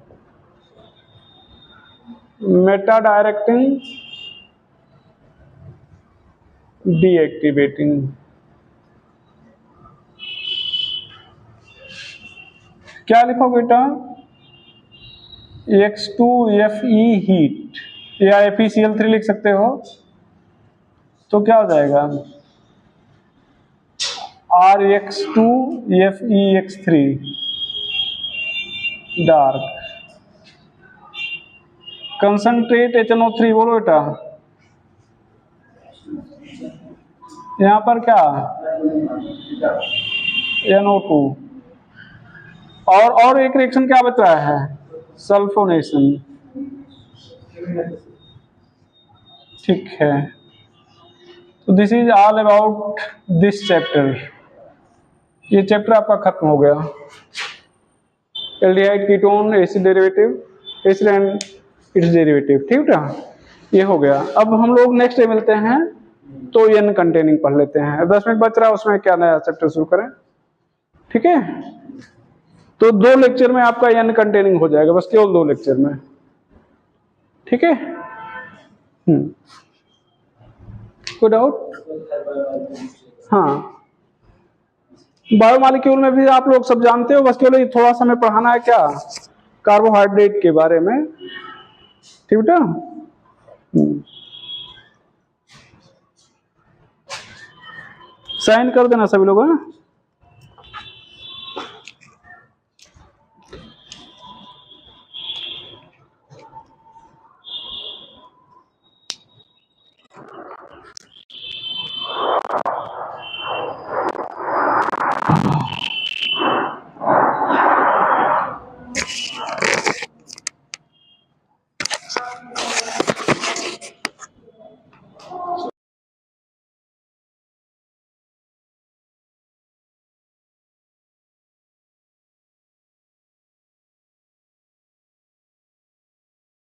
मेटा डायरेक्टिंग, डीएक्टिवेटिंग। क्या लिखो बेटा? X2Fe हीट, या FeCl3 लिख सकते हो, तो क्या हो जाएगा? RX2FeX3 dark. कंसंट्रेट HNO3 बोलो बेटा, यहां पर क्या? NO2। और एक रिएक्शन क्या बच रहा है? सल्फोनेशन। ठीक है, तो this is all about this chapter. ये चैप्टर आपका खत्म हो गया। Aldehyde, ketone, acid derivative, acid and it's derivative. ठीक है, ये हो गया। अब हम लोग नेक्स्ट डे मिलते हैं, तो एन कंटेनिंग पढ़ लेते हैं। 10 मिनट बच रहा है, उसमें क्या नया चैप्टर शुरू करें। ठीक है, तो 2 लेक्चर में आपका एन कंटेनिंग हो जाएगा, बस केवल 2 लेक्चर में। ठीक है, कोई डाउट? हाँ, बायोमॉलिक्यूल में भी आप लोग सब जानते हो, बस केवल थोड़ा सा हमें पढ़ाना है, क्या? कार्बोहाइड्रेट के बारे में। ठीक बेटा, साइन कर देना सभी लोग। हाँ,